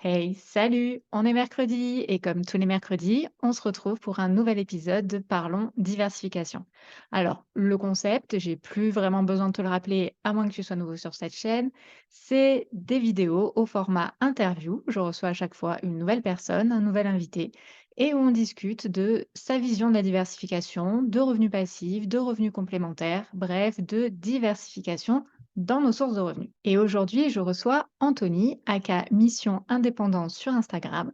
Hey, salut! On est mercredi et comme tous les mercredis, on se retrouve pour un nouvel épisode de Parlons diversification. Alors, le concept, j'ai plus vraiment besoin de te le rappeler, à moins que tu sois nouveau sur cette chaîne, c'est des vidéos au format interview. Je reçois à chaque fois une nouvelle personne, un nouvel invité, et où on discute de sa vision de la diversification, de revenus passifs, de revenus complémentaires, bref, de diversification dans nos sources de revenus. Et aujourd'hui, je reçois Anthony, aka Mission Indépendante sur Instagram.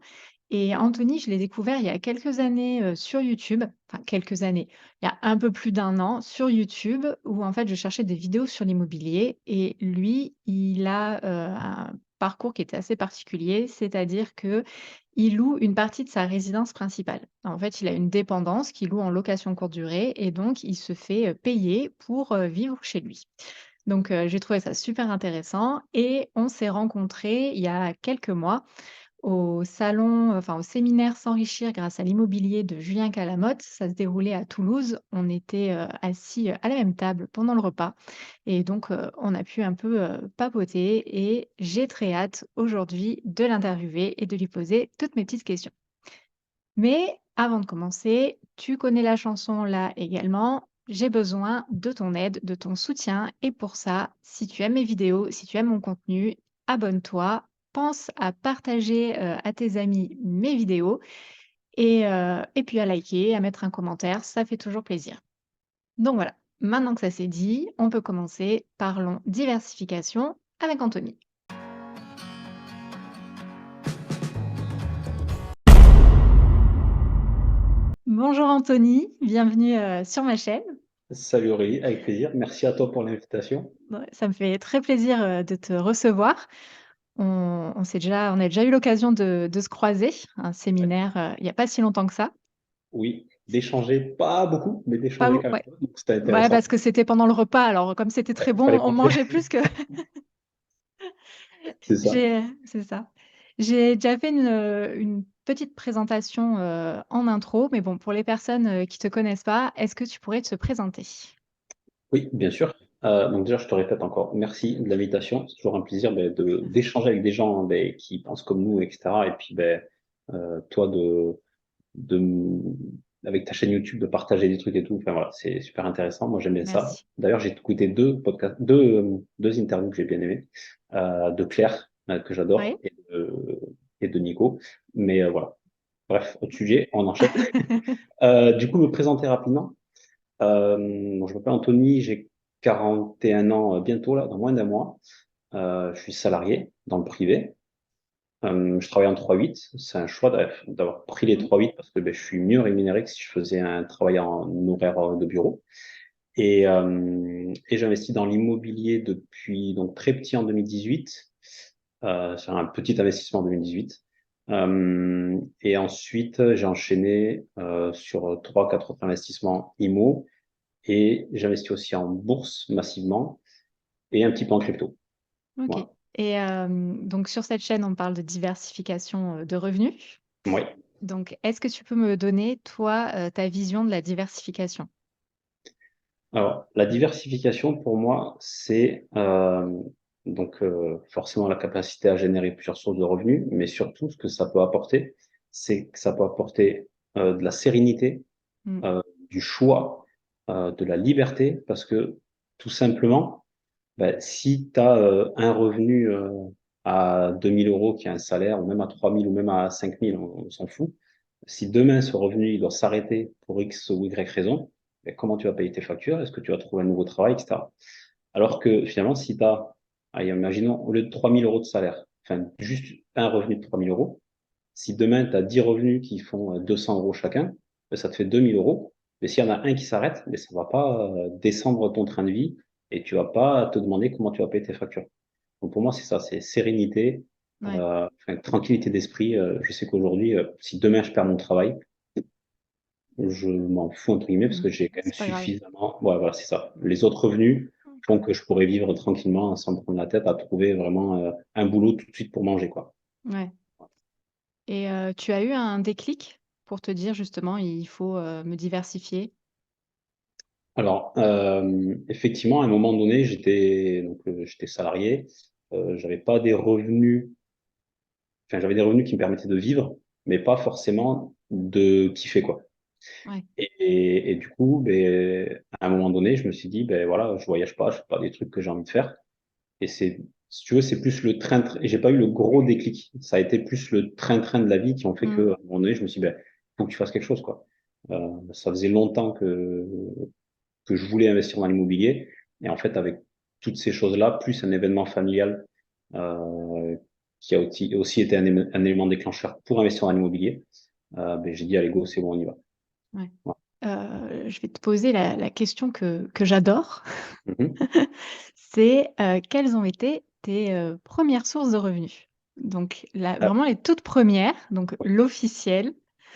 Et Anthony, je l'ai découvert il y a quelques années sur YouTube, enfin quelques années, il y a un peu plus d'un an sur YouTube, où en fait je cherchais des vidéos sur l'immobilier. Et lui, il a un parcours qui était assez particulier, c'est-à-dire que il loue une partie de sa résidence principale. En fait, il a une dépendance qu'il loue en location courte durée et donc il se fait payer pour vivre chez lui. Donc, j'ai trouvé ça super intéressant et on s'est rencontrés il y a quelques mois au salon, enfin au séminaire «S'enrichir grâce à l'immobilier» de Julien Calamotte. Ça se déroulait à Toulouse. On était, assis, à la même table pendant le repas et donc, on a pu un peu, papoter et j'ai très hâte aujourd'hui de l'interviewer et de lui poser toutes mes petites questions. Mais avant de commencer, tu connais la chanson là également. J'ai besoin de ton aide, de ton soutien. Et pour ça, si tu aimes mes vidéos, si tu aimes mon contenu, abonne-toi. Pense à partager à tes amis mes vidéos et puis à liker, à mettre un commentaire. Ça fait toujours plaisir. Donc voilà, maintenant que ça c'est dit, on peut commencer. Parlons diversification avec Anthony. Bonjour Anthony, bienvenue sur ma chaîne. Salut Aurélie, avec plaisir. Merci à toi pour l'invitation. Ouais, ça me fait très plaisir, de te recevoir. On a déjà eu l'occasion de se croiser, un Ouais. séminaire, il y a pas si longtemps que ça. Oui, d'échanger, pas beaucoup, mais Pas d'échanger beau quand Ouais, même. Donc c'était ouais, parce intéressant. que c'était pendant le repas, alors comme c'était Ouais, très il bon, fallait on manger, mangeait plus que c'est ça. c'est ça. J'ai déjà fait une petite présentation, en intro, mais bon, pour les personnes, qui te connaissent pas, est-ce que tu pourrais te présenter? Oui, bien sûr. Donc déjà, je te répète encore, merci de l'invitation. C'est toujours un plaisir d'échanger avec des gens qui pensent comme nous, etc. Et puis toi, de, m- avec ta chaîne YouTube, de partager des trucs et tout. Enfin voilà, c'est super intéressant. Moi, j'aime bien ça. Merci. D'ailleurs, j'ai écouté deux podcasts, deux interviews que j'ai bien aimées, de Claire, que j'adore, Oui. et de Nico. Mais voilà. Bref, autre sujet, on enchaîne. Du coup, me présenter rapidement. Bon, je m'appelle Anthony, j'ai 41 ans bientôt, là, dans moins d'un mois. Je suis salarié dans le privé. Je travaille en 3-8. C'est un choix d'avoir pris les Mmh. 3-8 parce que je suis mieux rémunéré que si je faisais un travail en horaire de bureau. Et j'investis dans l'immobilier depuis donc très petit en 2018. C'est un petit investissement en 2018. Et ensuite, j'ai enchaîné sur 3-4 autres investissements IMO et j'investis aussi en bourse massivement et un petit peu en crypto. OK. Voilà. Et donc sur cette chaîne, on parle de diversification, de revenus. Oui. Donc est-ce que tu peux me donner, toi, ta vision de la diversification? Alors, la diversification, pour moi, c'est forcément la capacité à générer plusieurs sources de revenus, mais surtout, ce que ça peut apporter, c'est que ça peut apporter de la sérénité, Mmh. euh, du choix, de la liberté, parce que tout simplement, si tu as un revenu à 2 000 € qui est un salaire, ou même à 3 000 ou même à 5 000, on s'en fout. Si demain ce revenu il doit s'arrêter pour X ou Y raison, comment tu vas payer tes factures? Est-ce que tu vas trouver un nouveau travail, etc. Alors que finalement, si tu as, allez, imaginons, au lieu de 3 000 € de salaire, enfin juste un revenu de 3 000 €, si demain tu as 10 revenus qui font 200 € chacun, ça te fait 2 000 €. Mais s'il y en a un qui s'arrête, mais ça ne va pas descendre ton train de vie et tu vas pas te demander comment tu vas payer tes factures. Donc pour moi, c'est ça, c'est sérénité, Ouais. tranquillité d'esprit. Je sais qu'aujourd'hui, si demain je perds mon travail, je m'en fous entre guillemets parce Mmh. que j'ai quand même C'est pas grave. suffisamment. Ouais, voilà, c'est ça. Les autres revenus font que je pourrais vivre tranquillement sans me prendre la tête à trouver vraiment un boulot tout de suite pour manger, quoi. Ouais. Et tu as eu un déclic pour te dire justement: «Il faut, me diversifier»? Alors, effectivement, à un moment donné, j'étais salarié, j'avais pas des revenus enfin, j'avais des revenus qui me permettaient de vivre, mais pas forcément de kiffer, quoi. Ouais. Et du coup, ben, à un moment donné, je me suis dit, ben voilà, je voyage pas, je fais pas des trucs que j'ai envie de faire. Et si tu veux, c'est plus le train-train. Et j'ai pas eu le gros déclic. Ça a été plus le train-train de la vie qui ont fait Mm. qu'à un moment donné, je me suis dit, ben, faut que tu fasses quelque chose, quoi. Ça faisait longtemps que je voulais investir dans l'immobilier. Et en fait, avec toutes ces choses-là, plus un événement familial, euh, qui a aussi été un élément déclencheur pour investir dans l'immobilier, ben, j'ai dit, allez, go, c'est bon, on y va. Ouais. Voilà. Je vais te poser la question que j'adore. Mhm. C'est, quelles ont été tes, 1res sources de revenus? Donc la Ah, vraiment les toutes premières, donc l'officiel.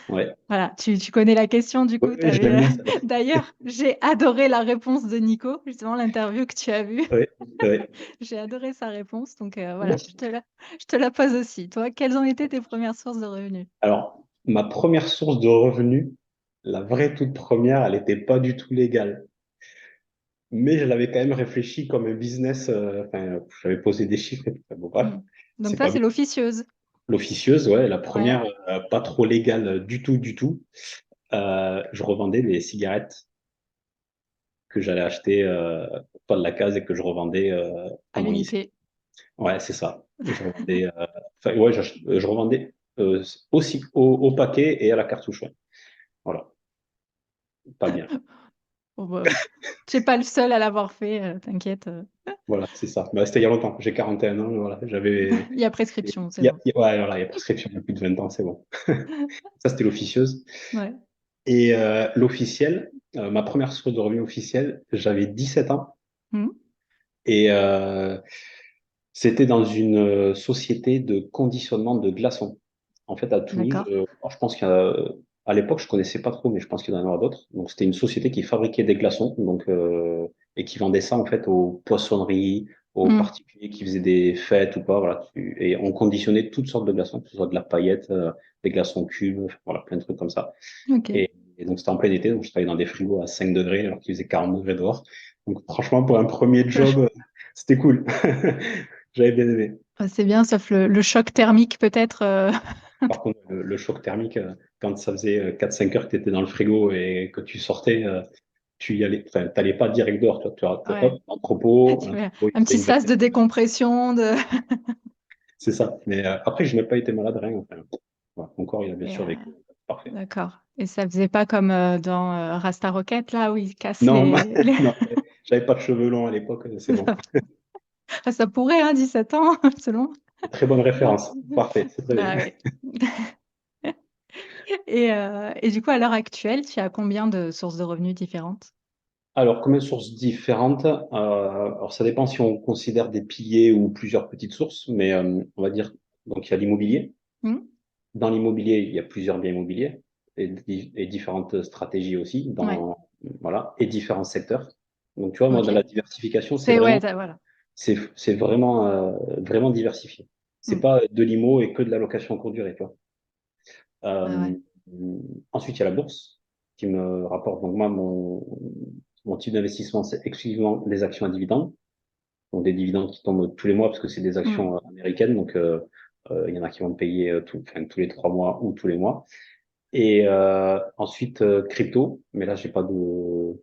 ouais. Voilà, tu connais la question du Oui, coup? Tu oui, je l'aime avais, bien, celle-là. d'ailleurs, j'ai adoré la réponse de Nico, justement l'interview que tu as vue. Oui, oui. J'ai adoré sa réponse, donc voilà, je te la pose aussi. Toi, quelles ont été tes premières sources de revenus? Alors, ma première source de revenus, la vraie toute première, elle n'était pas du tout légale. Mais je l'avais quand même réfléchi comme un business. Enfin, j'avais posé des chiffres et tout. Bon, bref, Mmh. Donc c'est ça, pas c'est bien. l'officieuse. L'officieuse, ouais, la Ouais. première, pas trop légale du tout, du tout. Je revendais des cigarettes que j'allais acheter pas de la case et que je revendais À en lycée. l'unité. Ouais, c'est ça. Je revendais, enfin, ouais, je revendais aussi au paquet et à la cartouche. Ouais. Voilà, pas bien. Bon bah, tu es pas le seul à l'avoir fait, t'inquiète, Voilà, c'est ça. Bah, c'était il y a longtemps. J'ai 41 ans. Voilà, j'avais. il y a prescription, c'est bon. Ouais, voilà, il y a prescription depuis 20 ans, c'est bon. Ça, c'était l'officieuse. Ouais. Et l'officiel, ma première source de revenus officielle, j'avais 17 ans. Mmh. Et c'était dans une société de conditionnement de glaçons. En fait, à Toulouse, D'accord. alors, je pense à l'époque, je connaissais pas trop, mais je pense qu'il y en a d'autres. Donc, c'était une société qui fabriquait des glaçons, donc, et qui vendait ça, en fait, aux poissonneries, aux Mmh. particuliers qui faisaient des fêtes ou pas, voilà. Et on conditionnait toutes sortes de glaçons, que ce soit de la paillette, des glaçons cubes, enfin, voilà, plein de trucs comme ça. OK. Et donc, c'était en plein été, donc je travaillais dans des frigos à 5 degrés, alors qu'il faisait 40 degrés dehors. Donc, franchement, pour un premier job, c'était cool. J'avais bien aimé. C'est bien, sauf le choc thermique peut-être, Par contre, le choc thermique, quand ça faisait 4-5 heures que tu étais dans le frigo et que tu sortais, tu y allais, enfin, t'allais pas direct dehors, toi. ouais. Hop, l'entrepôt, Tu fais il un faisait petit une sas vingtaine. de décompression, de C'est ça. Mais après, je n'ai pas été malade, rien. Enfin, voilà. Mon corps, il a bien et survécu. Parfait. d'accord, et ça faisait pas comme, dans, Rasta Rocket là où ils cassent Non, les non, j'avais pas de cheveux longs à l'époque, c'est bon. ah ça pourrait, hein, 17 ans selon. Très bonne référence. Parfait, c'est très bien. Ah ouais. Et du coup, à l'heure actuelle, tu as combien de sources de revenus différentes? Alors, combien de sources différentes? Alors, ça dépend si on considère des piliers ou plusieurs petites sources, mais on va dire, donc il y a l'immobilier. Mmh? Dans l'immobilier, il y a plusieurs biens immobiliers et différentes stratégies aussi, Ouais, voilà, et différents secteurs. Donc, tu vois, moi, dans la OK. diversification, C'est ouais, tu voilà. c'est vraiment, vraiment diversifié. C'est Mmh. pas de l'IMO et que de la location courte durée, tu vois. Ouais, ouais. Euh, ensuite, il y a la bourse qui me rapporte. Donc, moi, mon type d'investissement, c'est exclusivement les actions à dividendes. Donc, des dividendes qui tombent tous les mois parce que c'est des Mmh. actions américaines. Donc, il y en a qui vont me payer enfin, tous les 3 mois ou tous les mois. Et ensuite, crypto. Mais là, j'ai pas de,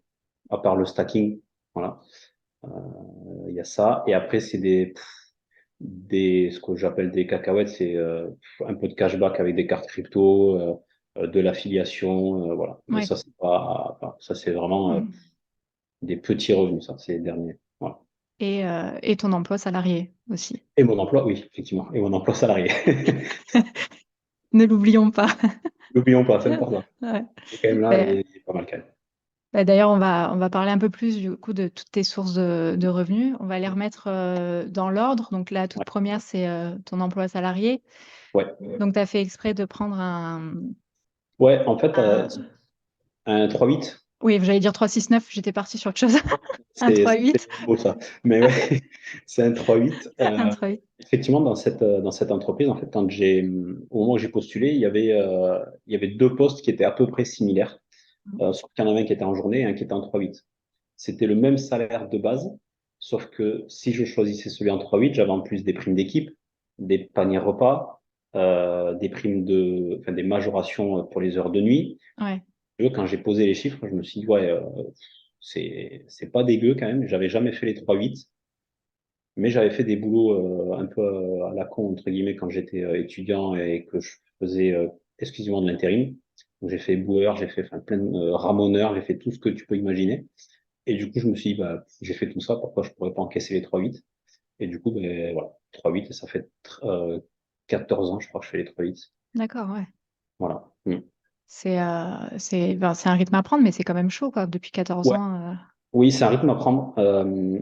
à part le stacking. Voilà. Euh, il y a ça. Et après, c'est ce que j'appelle des cacahuètes. C'est un peu de cashback avec des cartes crypto, de l'affiliation. Voilà. Mais Ouais. ça, c'est pas, enfin, ça, c'est vraiment Mmh. des petits revenus, ça, c'est les derniers. Voilà. Et ton emploi salarié aussi. Et mon emploi, oui, effectivement. Et mon emploi salarié. Ne l'oublions pas. N'oublions pas, c'est important. Ouais. Il est quand même là Beh, et il est pas mal quand même. d'ailleurs, on va parler un peu plus du coup de toutes tes sources de revenus. On va les remettre, dans l'ordre. Donc la toute Ouais, première, c'est, ton emploi salarié. ouais. Donc tu as fait exprès de prendre Ouais, en fait, un un 3-8, oui, j'allais dire 369. J'étais partie sur autre chose. Un c'est 3-8. beau ça. Mais ouais, c'est un 3-8. Un 3-8. Effectivement, dans cette entreprise, en fait, au moment où j'ai postulé, il y avait deux postes qui étaient à peu près similaires, Mmh. sauf qu'il y en avait un qui était en journée et un qui était en 3-8. C'était le même salaire de base, sauf que si je choisissais celui en 3-8, j'avais en plus des primes d'équipe, des paniers repas, des primes enfin, des majorations pour les heures de nuit. Ouais. Quand j'ai posé les chiffres, je me suis dit, ouais, c'est pas dégueu quand même. J'avais jamais fait les 3-8, mais j'avais fait des boulots un peu à la con, entre guillemets, quand j'étais étudiant et que je faisais exclusivement de l'intérim. Donc, j'ai fait boueur, j'ai fait enfin, plein de ramoneur, j'ai fait tout ce que tu peux imaginer. Et du coup, je me suis dit, bah, j'ai fait tout ça, pourquoi je pourrais pas encaisser les 3-8? Et du coup, ben, voilà, 3-8, ça fait 14 ans, je crois que je fais les 3-8. D'accord, ouais. Voilà. Mm. C'est un rythme à prendre, mais c'est quand même chaud, quoi, depuis 14 Ouais. ans. Oui, c'est un rythme à prendre.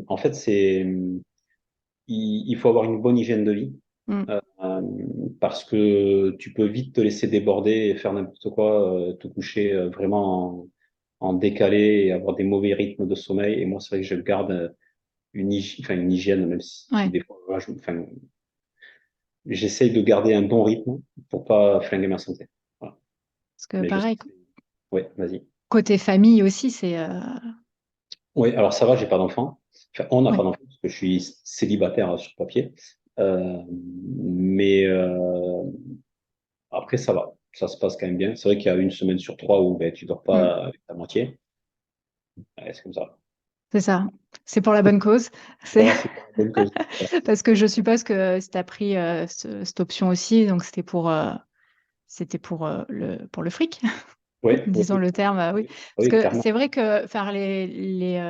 En fait, il faut avoir une bonne hygiène de vie Mm. euh, parce que tu peux vite te laisser déborder et faire n'importe quoi, te coucher vraiment en décalé et avoir des mauvais rythmes de sommeil. Et moi, c'est vrai que je garde enfin, une hygiène, même si Ouais. des fois, voilà, enfin, j'essaye de garder un bon rythme pour pas flinguer ma santé. Voilà. Parce que Mais je sais pareil, que ouais, vas-y. côté famille aussi, c'est Oui, alors ça va, j'ai pas d'enfant. Enfin, on n'a pas ouais. d'enfant parce que je suis célibataire sur papier. Mais après, ça va. Ça se passe quand même bien. C'est vrai qu'il y a une semaine sur trois où ben, tu dors Mm. pas avec ta moitié. Ouais, c'est comme ça. C'est ça. C'est pour la bonne cause. C'est Voilà, c'est pour la bonne cause. parce que je suppose que tu as pris cette option aussi, donc c'était pour le fric, Oui, oui, disons oui, le terme, oui. oui, Parce oui, que clairement. c'est vrai que faire les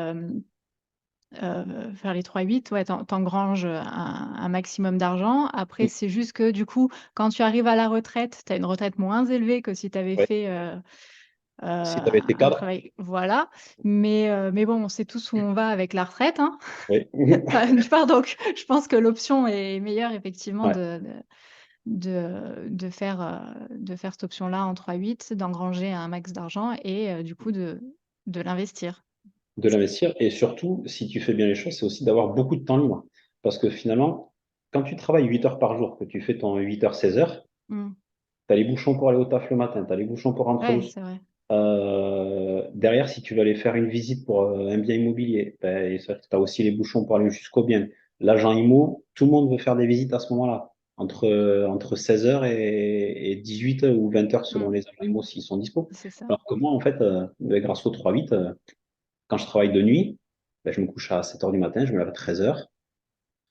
3-8, ouais, t'engranges un maximum d'argent. Après, Mm. c'est juste que du coup, quand tu arrives à la retraite, tu as une retraite moins élevée que si tu avais Ouais. fait Si tu avais été un cadre, travail. Voilà. Mais bon, on sait tous où on va avec la retraite, hein. oui. Enfin, d'une part, donc, je pense que l'option est meilleure, effectivement, Ouais. de faire cette option-là en 3-8, d'engranger un max d'argent et du coup de l'investir. De l'investir. Et surtout, si tu fais bien les choses, c'est aussi d'avoir beaucoup de temps libre. Parce que finalement, quand tu travailles 8 heures par jour, que tu fais ton 8 heures, 16 heures, Mm. tu as les bouchons pour aller au taf le matin, tu as les bouchons pour rentrer le Ouais, soir. c'est vrai. Derrière, si tu veux aller faire une visite pour un bien immobilier, ben, tu as aussi les bouchons pour aller jusqu'au bien. L'agent IMO, tout le monde veut faire des visites à ce moment-là, entre 16 heures et 18 ou 20 heures selon Mm. les agents IMO s'ils sont dispo. C'est ça. Alors que moi, en fait, ben, grâce au 3-8, quand je travaille de nuit, ben, je me couche à 7 heures du matin, je me lève à 13 heures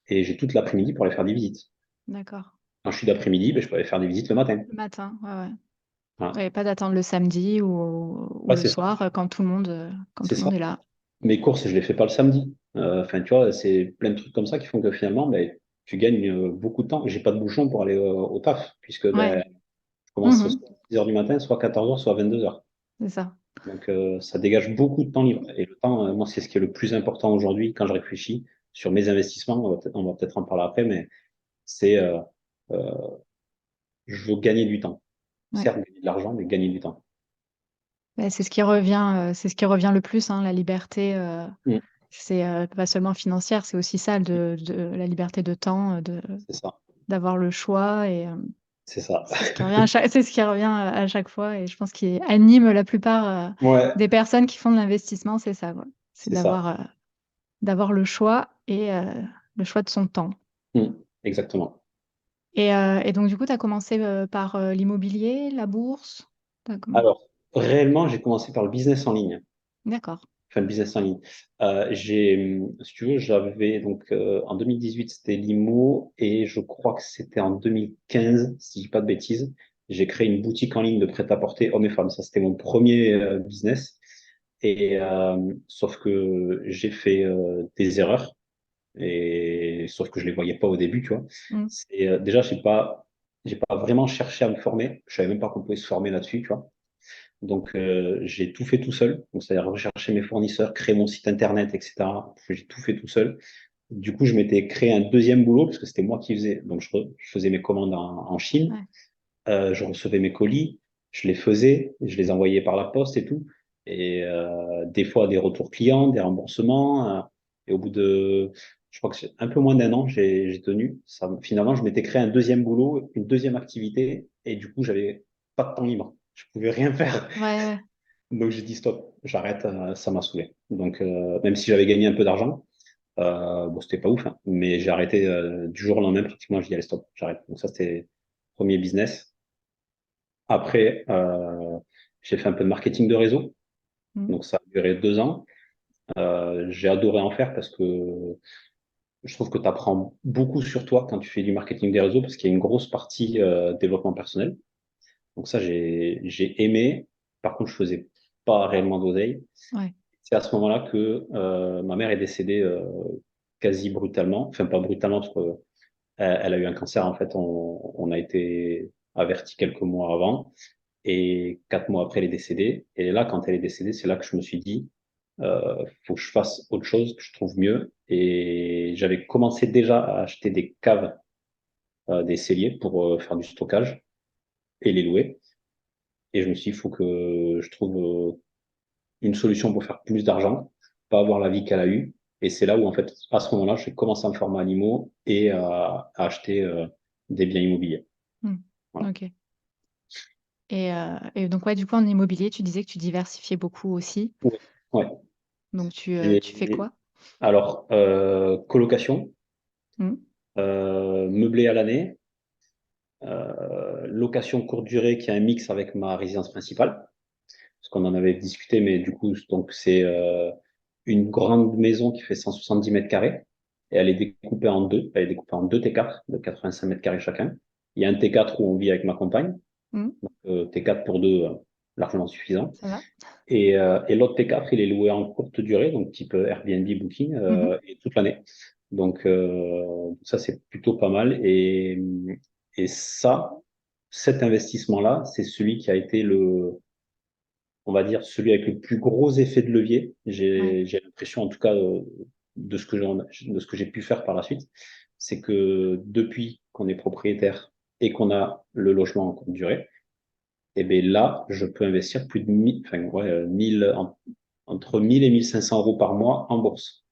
et j'ai toute l'après-midi pour aller faire des visites. D'accord. Quand je suis d'après-midi, ben, je peux aller faire des visites le matin. Le matin, ouais, ouais. Voilà. Ouais, pas d'attendre le samedi ou Ouais, le c'est ça. soir quand C'est tout le ça. monde est là. Mes courses, je les fais pas le samedi. Enfin, tu vois, c'est plein de trucs comme ça qui font que finalement, ben, tu gagnes beaucoup de temps. J'ai pas de bouchon pour aller au taf, puisque Ouais. ben, je commence soit Mhm. 6 heures du matin, soit 14 heures, soit 22 heures. C'est ça. Donc, ça dégage beaucoup de temps libre. Et le temps, moi, c'est ce qui est le plus important aujourd'hui quand je réfléchis sur mes investissements. On va peut-être en parler après, mais c'est euh, je veux gagner du temps. Ouais. Certes, gagner de l'argent, mais gagner du temps. Ouais, c'est ce qui revient le plus, hein, la liberté. Mm. C'est pas seulement financière, c'est aussi ça, de la liberté de temps, C'est ça. d'avoir le choix et C'est ça. c'est ce qui revient c'est ce qui revient à chaque fois et je pense qu'il anime la plupart Ouais, des personnes qui font de l'investissement, c'est ça, quoi. C'est c'est ça. d'avoir le choix et le choix de son temps. Mm. Exactement. Et donc, du coup, tu as commencé par l'immobilier, la bourse? Alors, réellement, j'ai commencé par le business en ligne. D'accord. Enfin, le business en ligne. Si tu veux, j'avais donc en 2018, c'était l'IMO et je crois que c'était en 2015, si je dis pas de bêtises, j'ai créé une boutique en ligne de prêt-à-porter hommes et femmes. Ça, c'était mon premier business. Et sauf que j'ai fait des erreurs et sauf que je les voyais pas au début, tu vois. Mm. Déjà, j'ai pas vraiment cherché à me former. Je savais même pas qu'on pouvait se former là-dessus, tu vois. Donc, j'ai tout fait tout seul. Donc, c'est-à-dire rechercher mes fournisseurs, créer mon site internet, etc. J'ai tout fait tout seul. Du coup, je m'étais créé un deuxième boulot parce que c'était moi qui faisais. Donc, je faisais mes commandes en Chine. Ouais. Je recevais mes colis, je les faisais, je les envoyais par la poste et tout. Et des fois, des retours clients, des remboursements. Et au bout de, je crois que c'est un peu moins d'un an, j'ai tenu. Ça, finalement, je m'étais créé un deuxième boulot, une deuxième activité. Et du coup, j'avais pas de temps libre. Je pouvais rien faire. Ouais, ouais. Donc j'ai dit stop, j'arrête, ça m'a saoulé. Donc même si j'avais gagné un peu d'argent, bon c'était pas ouf, hein, mais j'ai arrêté du jour au lendemain pratiquement. J'ai dit allez stop, j'arrête. Donc ça c'était premier business. Après, j'ai fait un peu de marketing de réseau. Mmh. Donc, ça a duré 2 ans. J'ai adoré en faire parce que je trouve que tu apprends beaucoup sur toi quand tu fais du marketing des réseaux parce qu'il y a une grosse partie développement personnel. Donc ça, j'ai aimé. Par contre, je faisais pas réellement d'oseille. Ouais. C'est à ce moment-là que ma mère est décédée quasi brutalement. Enfin, pas brutalement parce qu'elle a eu un cancer. En fait, on a été averti quelques mois avant. Et 4 mois après, elle est décédée. Et là, quand elle est décédée, c'est là que je me suis dit, faut que je fasse autre chose que je trouve mieux. Et j'avais commencé déjà à acheter des caves, des celliers pour faire du stockage et les louer. Et je me suis dit, il faut que je trouve une solution pour faire plus d'argent, pas avoir la vie qu'elle a eue. Et c'est là où, en fait, à ce moment-là, j'ai commencé à me former à l'IMO et à acheter des biens immobiliers. Mmh. Voilà. OK. Et donc ouais, du coup, en immobilier, tu disais que tu diversifiais beaucoup aussi. Ouais. Ouais. Donc tu fais Et quoi? alors, colocation, Mmh. meublé à l'année, location courte durée qui a un mix avec ma résidence principale, parce qu'on en avait discuté, mais du coup, donc c'est une grande maison qui fait 170 mètres carrés, et elle est découpée en deux. Elle est découpée en deux T4 de 85 mètres carrés chacun. Il y a un T4 où on vit avec ma compagne, Mmh. T4 pour deux, largement suffisant. Ça va? Et l'autre T4, il est loué en courte durée, donc type Airbnb Booking, Mmh mh. et toute l'année. Donc ça, c'est plutôt pas mal. Et ça, cet investissement-là, c'est celui qui a été on va dire, celui avec le plus gros effet de levier. Ouais. J'ai l'impression, en tout cas, de ce que j'ai pu faire par la suite, c'est que depuis qu'on est propriétaire et qu'on a le logement en courte durée, et bien là, je peux investir plus de 1000, enfin, ouais, 1000, entre 1000 et 1500 euros par mois en bourse.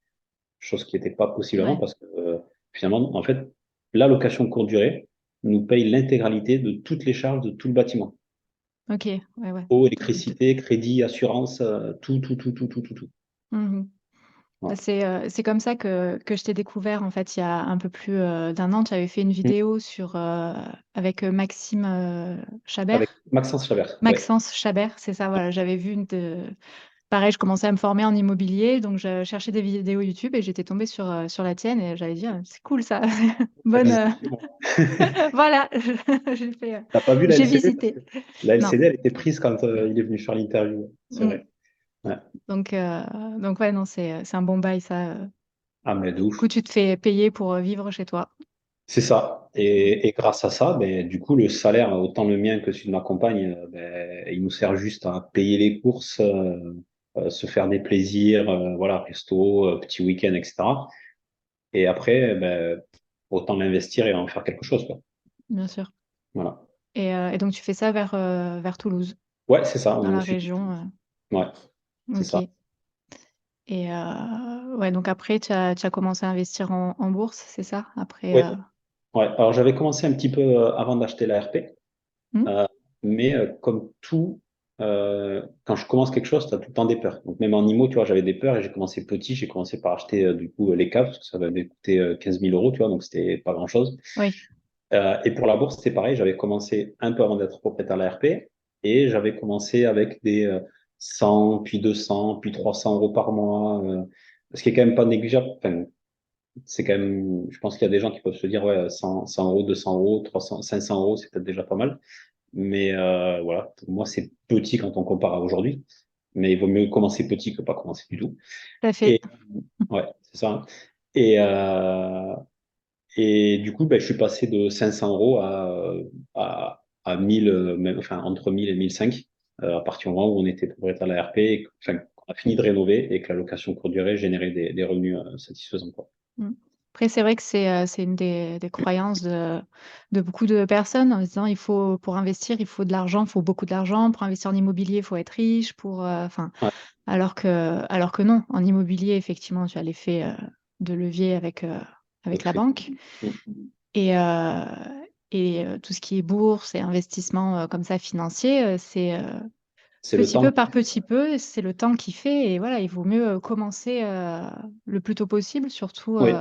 Chose qui n'était pas possible avant Ouais. parce que finalement, en fait, la location courte durée nous paye l'intégralité de toutes les charges de tout le bâtiment. OK. Ouais, ouais. Eau, De électricité, crédit, assurance, tout, tout, tout, tout, tout, tout, tout. mmh mh. Bah, Voilà. c'est comme ça que je t'ai découvert, en fait, il y a un peu plus, d'1 an. Tu avais fait une Mm. vidéo sur, avec, Maxime, Avec Chabert? Maxence Chabert, ouais. Maxence Chabert, c'est ça, voilà. J'avais vu une de pareil, je commençais à me former en immobilier, donc je cherchais des vidéos YouTube et j'étais tombée sur la tienne et j'allais dire: «C'est cool ça». Bonne, Exactement. voilà, j'ai fait, T'as pas vu la j'ai LCD parce que visité. la Non. LCD, elle était prise quand il est venu faire l'interview. C'est Mmh. vrai. Ouais. Donc ouais, non, c'est un bon bail ça, Ah, mais de du coup, ouf. tu te fais payer pour, vivre chez toi. C'est ça. Mmh. Et grâce à ça, ben, du coup, le salaire, autant le mien que celui de ma compagne, ben, il nous sert juste à payer les courses, se faire des plaisirs, voilà, resto, petit week-end, etc. Et après, ben, autant l'investir et en faire quelque chose, quoi. Bien sûr. Voilà. Et donc tu fais ça vers Toulouse, Ouais, c'est ça, on dans est au la sud de région, Toulouse. Ouais, c'est ça. OK. Ouais, donc après tu as commencé à investir en bourse, c'est ça? Après, Ouais, ouais. Alors, j'avais commencé un petit peu avant d'acheter la RP. mmh? Euh, mais comme tout, quand je commence quelque chose, tu as tout le temps des peurs. Donc même en IMO, tu vois, j'avais des peurs et j'ai commencé petit. J'ai commencé par acheter du coup les caves, parce que ça m'avait coûté 15 000 euros, tu vois, donc c'était pas grand-chose. Oui. Et pour la bourse, c'était pareil. J'avais commencé un peu avant d'être propriétaire de la RP et j'avais commencé avec des 100, puis 200, puis 300 euros par mois, ce qui est quand même pas négligeable. Enfin, c'est quand même, je pense qu'il y a des gens qui peuvent se dire, ouais, 100 euros, 200 euros, 300, 500 euros, c'est peut-être déjà pas mal. Mais voilà, pour moi, c'est petit quand on compare à aujourd'hui. Mais il vaut mieux commencer petit que pas commencer du tout. Tout à fait. Et ouais, c'est ça. Et, et du coup, ben, je suis passé de 500 euros à 1000, même, enfin, entre 1000 et 1005, à partir du moment où on était propriétaire de la RP, et enfin, qu'on a fini de rénover et que la location courte durée générait des revenus satisfaisants, quoi. Mmh. Après, c'est vrai que c'est une des croyances de beaucoup de personnes en se disant: «Il faut pour investir, il faut de l'argent, il faut beaucoup d'argent. Pour investir en immobilier, il faut être riche pour», enfin, Ouais, alors que non. En immobilier, effectivement, tu as l'effet, de levier le avec la crédit. banque Mm. et tout ce qui est bourse et investissement, comme ça financier, c'est, C'est le petit temps. peu par petit peu, c'est le temps qui fait et voilà, il vaut mieux, commencer, le plus tôt possible, surtout, Oui,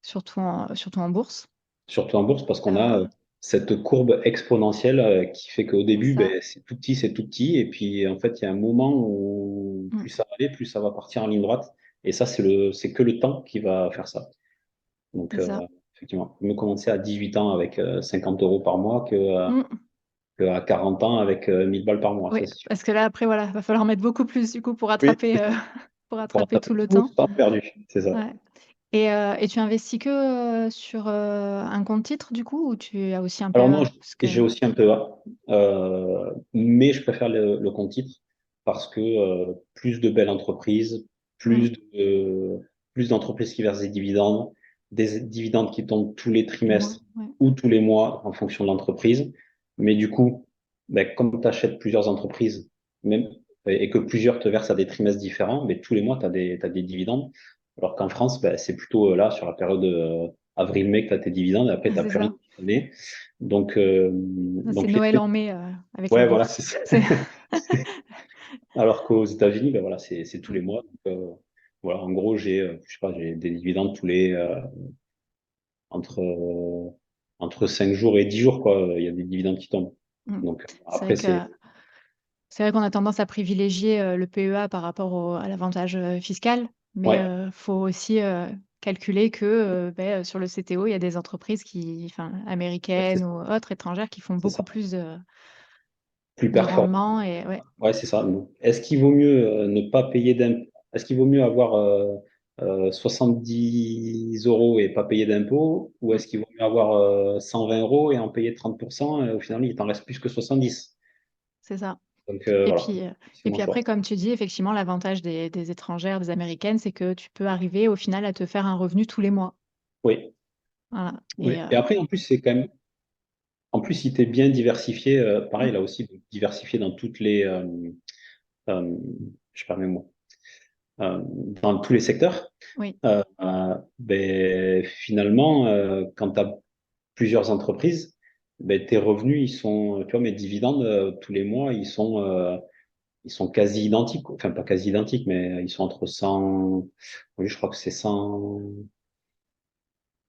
surtout en bourse. surtout en bourse, parce qu'on a Heu, cette courbe exponentielle qui fait qu'au C'est début, ça. ben, c'est tout petit, et puis en fait, il y a un moment où Mm. plus ça va aller, plus ça va partir en ligne droite, et ça, c'est que le temps qui va faire ça. Donc, C'est ça. effectivement, mieux commencer à 18 ans avec 50 euros par mois Mm. que à 40 ans avec 1000 balles par mois, Oui, ça c'est sûr. parce que là, après, voilà, va falloir mettre beaucoup plus du coup pour Oui, rattraper, pour pour rattraper rattraper tout le tout temps. ce temps perdu, c'est ça. Ouais. Et tu investis que, sur, un compte titre du coup ou tu as aussi un Alors non, PEA? Parce que j'ai aussi un PEA, mais je préfère le compte titre parce que plus de belles entreprises, mmh, plus d'entreprises qui versent des dividendes qui tombent tous les tous les mois, trimestres ouais. ou tous les mois en fonction de l'entreprise. Mais du coup, ben, comme tu achètes plusieurs entreprises, même, et que plusieurs te versent à des trimestres différents, mais tous les mois, tu as t'as des dividendes. Alors qu'en France, ben, c'est plutôt là, sur la période avril-mai, que tu as tes dividendes, et après, tu n'as C'est plus rien ça. cette année. Donc, Ça, c'est donc Noël en mai, avec la ouais, voilà, bourse. c'est ça. C'est Alors qu'aux États-Unis, ben voilà, c'est tous mmh, les mois. Donc, voilà, en gros, je sais pas, j'ai des dividendes entre, euh, entre 5 jours et 10 jours, quoi. Il y a des dividendes qui tombent. mmh. Donc, C'est vrai après, que c'est vrai qu'on a tendance à privilégier, le PEA par rapport à l'avantage, fiscal, mais ouais, faut aussi, calculer que, sur le CTO, il y a des entreprises qui enfin, ouais, c'est américaines ça. ou autres, étrangères, qui font C'est beaucoup ça. plus Plus de performant. rendement et ouais. Ouais, c'est ça. Est-ce qu'il vaut mieux ne pas payer d'impôts? Est-ce qu'il vaut mieux avoir 70 euros et pas payer d'impôts? Ou Mmh. est-ce qu'il vaut mieux avoir 120 euros et en payer 30%? Et au final, il t'en reste plus que 70. C'est ça. Donc Et voilà, puis, c'est mon après, choix. comme tu dis, effectivement, l'avantage des étrangères, des américaines, c'est que tu peux arriver au final à te faire un revenu tous les mois. Oui, Voilà oui. et Et après, en plus, en plus, si tu es bien diversifié, pareil, mmh, là aussi, diversifié dans euh, je perds mes mots, dans tous les secteurs, oui, ben, finalement, quand tu as plusieurs entreprises, ben, tes revenus, tu vois, mes dividendes, tous les mois, ils sont quasi identiques. Enfin, pas quasi identiques, mais ils sont entre 100, oui, je crois que c'est 100,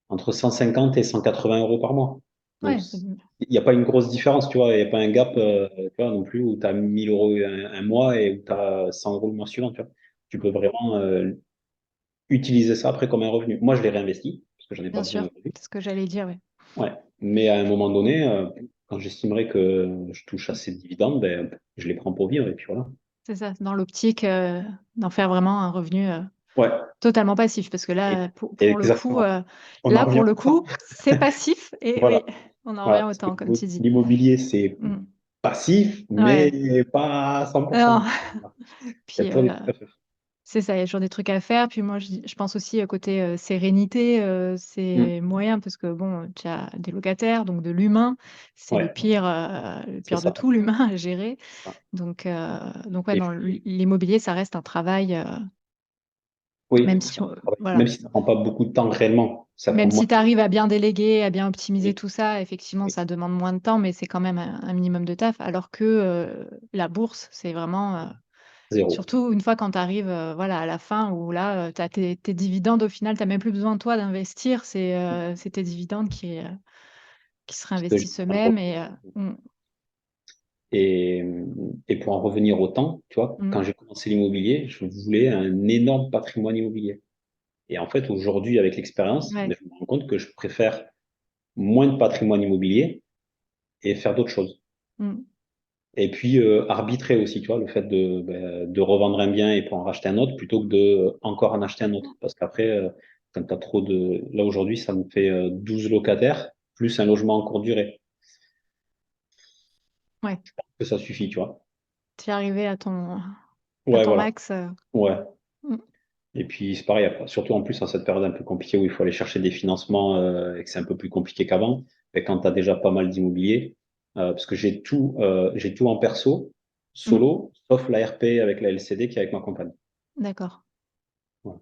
entre 150 et 180 euros par mois. Donc, ouais, c'est il n'y a pas une grosse différence, tu vois, il n'y a pas un gap, mmh, tu vois, non plus, où tu as 1000 euros un mois et où tu as 100 euros le mois suivant, tu vois. Tu peux vraiment utiliser ça après comme un revenu. Moi, je l'ai réinvesti, parce que j'en ai pas bien besoin sûr, aujourd'hui. c'est ce que j'allais dire, ouais. Ouais. Mais à un moment donné, quand j'estimerai que je touche assez de dividendes, ben, je les prends pour vivre et puis voilà. C'est ça, dans l'optique, d'en faire vraiment un revenu, Ouais, totalement passif parce que et- là, pour le coup, exactement. On en revient au temps. c'est passif et oui, Voilà. on en revient Voilà. au Parce que temps, comme tu dis. l'immobilier, c'est Mmh. passif, Ouais, mais pas à 100%. non, Voilà. Il y a puis, toujours des trucs à faire. c'est ça, il y a toujours des trucs à faire. Puis moi, je pense aussi, côté, sérénité, Mm. c'est moyen parce que bon, tu as des locataires, donc de l'humain. C'est Ouais, le c'est pire de ça. tout, l'humain à gérer. Ah. Donc ouais, Et non, puis, l'immobilier, ça reste un travail, oui, même si voilà. même si ça prend pas beaucoup de temps réellement, ça prend Même moins. si tu arrives à bien déléguer, à bien optimiser Oui, tout ça, effectivement, oui, ça demande moins de temps, mais c'est quand même un minimum de taf. Alors que, la bourse, c'est vraiment, zéro. surtout une fois quand tu arrives, voilà, à la fin où là, tu as tes dividendes, au final, tu as même plus besoin, toi, d'investir. C'est tes dividendes qui se Qui te réinvestissent génère eux-mêmes et mmh, Et, et pour en revenir au temps, tu vois, mmh, quand j'ai commencé l'immobilier, je voulais un énorme patrimoine immobilier. Et en fait, aujourd'hui, avec l'expérience, ouais, ben, je me rends compte que je préfère moins de patrimoine immobilier et faire d'autres choses. mmh, Et puis, arbitrer aussi, tu vois, le fait de revendre un bien et pour en racheter un autre plutôt que de encore en acheter un autre. Parce qu'après, quand tu as trop de... Là, aujourd'hui, ça me fait 12 locataires plus un logement en courte durée. ouais. Que ça suffit, tu vois. Tu es arrivé à Ouais, ton voilà. max, Ouais. mmh, Et puis c'est pareil, surtout en plus en cette période un peu compliquée où il faut aller chercher des financements et que c'est un peu plus compliqué qu'avant, et quand tu as déjà pas mal d'immobilier, parce que j'ai tout en perso, mmh, solo, sauf la RP avec la LCD qui est avec ma compagne. d'accord, Voilà.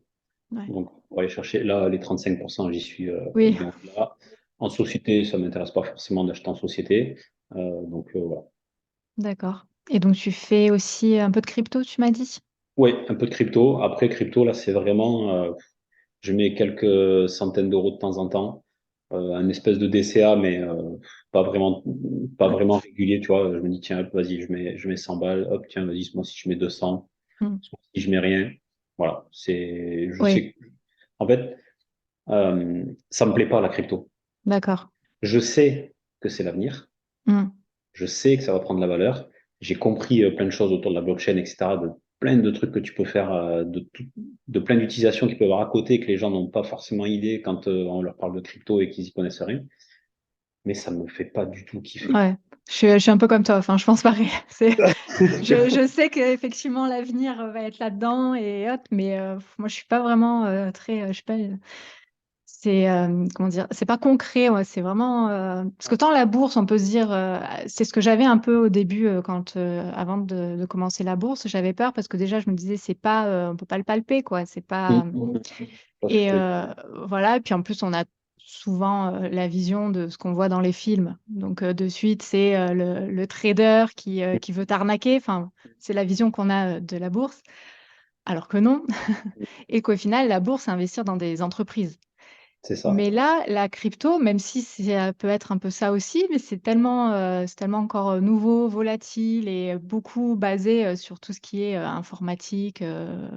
ouais. Donc pour aller chercher là les 35%, j'y suis Oui, bien là. En société, ça m'intéresse pas forcément d'acheter en société. Donc voilà. d'accord et donc tu fais aussi un peu de crypto, tu m'as dit? Oui, un peu de crypto. Après crypto, là, c'est vraiment, je mets quelques centaines d'euros de temps en temps. un espèce de DCA, mais pas vraiment, pas Ouais. vraiment régulier, tu vois. Je me dis, tiens, hop, vas-y, je mets 100 balles, hop, tiens, vas-y, moi si je mets 200, Mm. si je mets rien. Voilà, c'est, je Oui, sais, en fait, ça me plaît pas la crypto. d'accord. Je sais que c'est l'avenir. Mm. Je sais que ça va prendre de la valeur. J'ai compris plein de choses autour de la blockchain, etc., de plein de trucs que tu peux faire, de plein d'utilisations qu'ils peuvent avoir à côté que les gens n'ont pas forcément idée quand on leur parle de crypto et qu'ils y connaissent rien. Mais ça me fait pas du tout kiffer. Ouais. Je suis un peu comme toi. Enfin, je pense pareil. Je sais qu'effectivement l'avenir va être là-dedans et autres, mais moi je suis pas vraiment très, je sais pas, c'est comment dire, c'est pas concret, ouais, c'est vraiment parce que tant la bourse, on peut se dire, c'est ce que j'avais un peu au début quand avant de commencer la bourse, j'avais peur parce que déjà je me disais c'est pas, on peut pas le palper quoi, c'est pas Parce que et je te- voilà, et puis en plus on a souvent la vision de ce qu'on voit dans les films, donc de suite c'est le trader qui veut t'arnaquer, enfin c'est la vision qu'on a de la bourse, alors que non, et qu'au final la bourse c'est investir dans des entreprises. C'est ça. Mais là, la crypto, même si ça peut être un peu ça aussi, mais c'est tellement encore nouveau, volatile et beaucoup basé sur tout ce qui est informatique,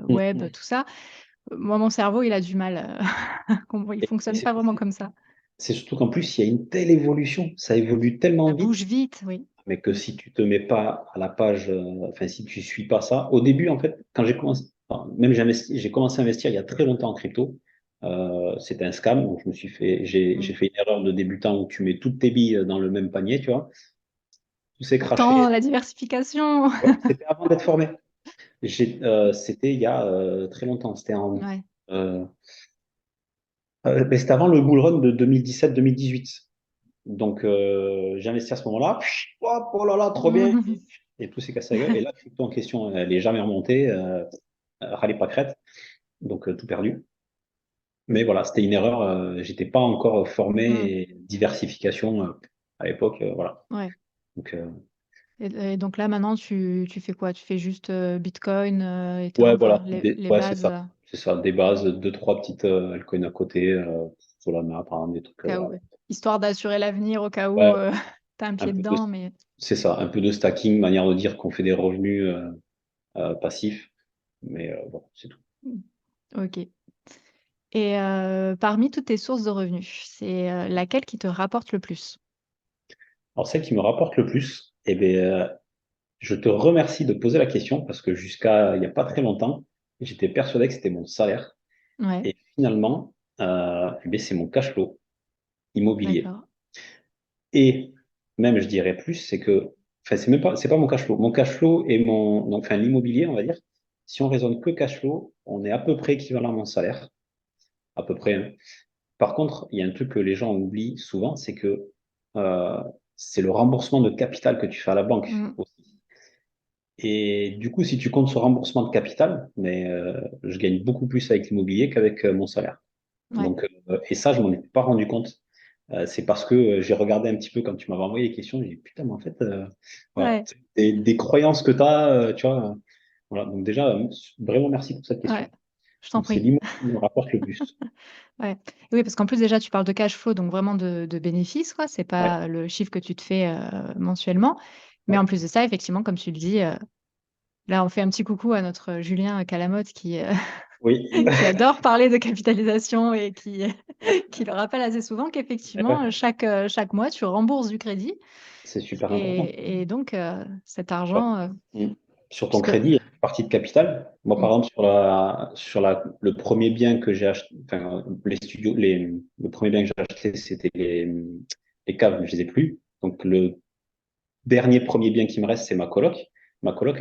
web, tout ça. Moi, mon cerveau, il a du mal. Il Et fonctionne pas vraiment comme ça. c'est surtout qu'en plus, il y a une telle évolution, ça évolue tellement Ça vite, bouge vite, oui. mais que si tu te mets pas à la page, enfin, si tu suis pas ça, au début, en fait, quand j'ai commencé, enfin, même j'ai commencé à investir il y a très longtemps en crypto, c'était un scam, donc j'ai Mm. fait une erreur de débutant où tu mets toutes tes billes dans le même panier, tu vois, tout s'est Pourtant, craché. la diversification. Ouais, c'était avant d'être formé. C'était il y a très longtemps, Ouais. euh, mais c'était avant le bull run de 2017-2018. Donc, j'ai investi à ce moment-là. Hop, oh là là, trop bien. Et tout s'est cassé la gueule. Et la crypto en question, elle n'est jamais remontée. Rallye pas crête. Donc, tout perdu. Mais voilà, c'était une erreur. J'étais pas encore formé Mm. et diversification à l'époque. Voilà. Ouais. Donc, Et donc là, maintenant, tu fais quoi? Tu fais juste Bitcoin, ouais, Ethereum, enfin, voilà. les Ouais, c'est bases. ça. C'est ça. Des bases, deux, trois petites altcoins à côté. Solana, par exemple, des trucs. Cas où, Voilà. histoire d'assurer l'avenir au cas où Ouais, tu as un un pied peu de, dedans, mais c'est ça. Un peu de stacking, manière de dire qu'on fait des revenus passifs. Mais bon, c'est tout. mmh, OK. Et parmi toutes tes sources de revenus, c'est laquelle qui te rapporte le plus? Alors, celle qui me rapporte le plus, eh bien, je te remercie de poser la question parce que jusqu'à il n'y a pas très longtemps, j'étais persuadé que c'était mon salaire. Ouais, Et finalement, eh bien, c'est mon cash flow immobilier. d'accord. Et même, je dirais plus, c'est que, enfin, c'est pas mon cash flow. Mon cash flow et donc, enfin, l'immobilier, on va dire, si on raisonne que cash flow, on est à peu près équivalent à mon salaire, à peu près, hein. Par contre, il y a un truc que les gens oublient souvent, c'est que euh, c'est le remboursement de capital que tu fais à la banque Mmh, aussi. Et du coup, si tu comptes ce remboursement de capital, mais je gagne beaucoup plus avec l'immobilier qu'avec mon salaire. ouais, Donc, et ça, je m'en ai pas rendu compte. C'est parce que j'ai regardé un petit peu quand tu m'avais envoyé les questions, j'ai dit putain, mais en fait, voilà, ouais, c'est des croyances que tu as, tu vois. Voilà, donc déjà, vraiment merci pour cette question. ouais, je t'en Donc, c'est prie. l'immobilier qui me rapporte le plus. Ouais. Oui, parce qu'en plus déjà tu parles de cash flow, donc vraiment de bénéfices, quoi. C'est Ouais, pas le chiffre que tu te fais, mensuellement. Mais en ouais. plus de ça, effectivement, comme tu le dis, là on fait un petit coucou à notre Julien Calamotte qui, Oui, qui adore parler de capitalisation et qui qui le rappelle assez souvent eh ben, qu'effectivement, chaque mois, tu rembourses du crédit c'est super important. et donc cet Tu vois. argent, Mm. Sur ton puisque crédit, il y a une partie de capital. Moi, par mmh, exemple, le premier bien que j'ai acheté, enfin, les studios, le premier bien que j'ai acheté, c'était les caves, mais je les ai plus. Donc, le dernier premier bien qui me reste, c'est ma coloc. Ma coloc,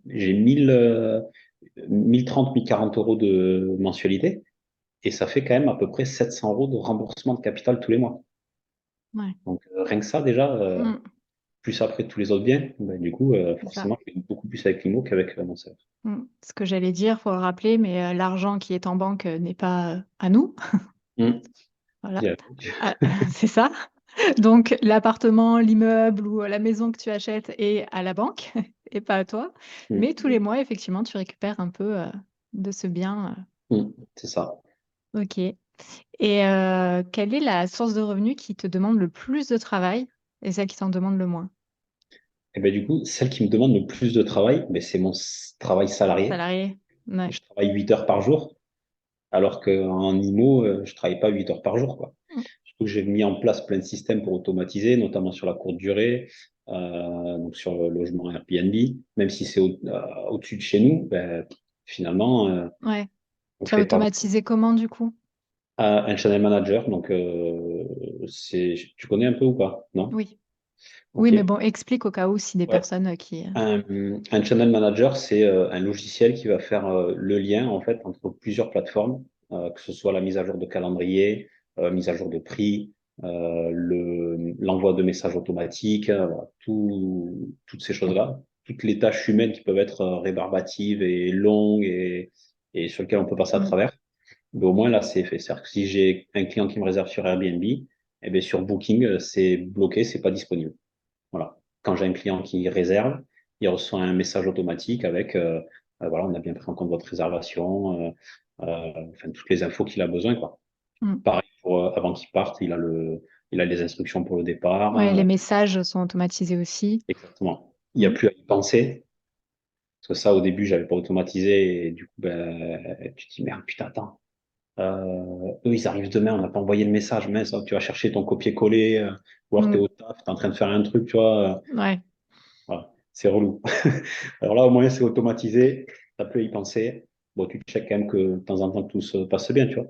j'ai 1030, 1040 euros de mensualité. Et ça fait quand même à peu près 700 euros de remboursement de capital tous les mois. ouais, Donc, rien que ça, déjà, mmh, plus après tous les autres biens, ben, du coup, c'est ça. forcément, je gagne beaucoup plus avec l'IMO qu'avec mon salaire. Mmh. Ce que j'allais dire, faut le rappeler, mais l'argent qui est en banque, n'est pas, à nous. Mm. Voilà. Bien. Ah, c'est ça. Donc l'appartement, l'immeuble ou la maison que tu achètes est à la banque et pas à toi. Mm. Mais tous les mois, effectivement, tu récupères un peu, de ce bien, Mm. C'est ça. OK. Et quelle est la source de revenus qui te demande le plus de travail et celle qui t'en demande le moins? Et ben du coup, celle qui me demande le plus de travail, ben, c'est mon travail salarié. Salarié? Ouais. Je travaille 8 heures par jour, alors qu'en IMO, je travaille pas 8 heures par jour, quoi. Mmh. Surtout que j'ai mis en place plein de systèmes pour automatiser, notamment sur la courte durée, donc sur le logement Airbnb. Même si c'est au-dessus de chez nous, ben, finalement, Ouais. on Tu as fait pas automatisé comment du coup? un channel manager. Donc, tu connais un peu ou pas? Non? Oui. Oui, Ok. mais bon, explique au cas où si des Ouais. personnes qui. Un channel manager, c'est un logiciel qui va faire le lien en fait entre plusieurs plateformes, que ce soit la mise à jour de calendrier, mise à jour de prix, l'envoi de messages automatiques, voilà, toutes ces choses-là, toutes les tâches humaines qui peuvent être rébarbatives et longues et sur lesquelles on peut passer à Mmh. travers. Mais au moins là, c'est fait. C'est-à-dire que si j'ai un client qui me réserve sur Airbnb, eh bien, sur Booking, c'est bloqué, c'est pas disponible. Voilà. Quand j'ai un client qui réserve, il reçoit un message automatique avec voilà, on a bien pris en compte votre réservation, enfin toutes les infos qu'il a besoin, quoi. Mmh. Pareil pour avant qu'il parte, il a les instructions pour le départ. Ouais, les messages sont automatisés aussi. Exactement. Il n'y a Mmh. plus à y penser. Parce que ça, au début, j'avais pas automatisé et du coup, ben, tu te dis merde, putain, attends. Eux, ils arrivent demain, on n'a pas envoyé le message, mais ça, tu vas chercher ton copier-coller, ou alors tu es Mmh. au taf, tu es en train de faire un truc, tu vois. Ouais, Voilà, c'est relou. Alors là, au moins, c'est automatisé, ça peut y penser. Bon, tu checkes quand même que de temps en temps, tout se passe bien, tu vois.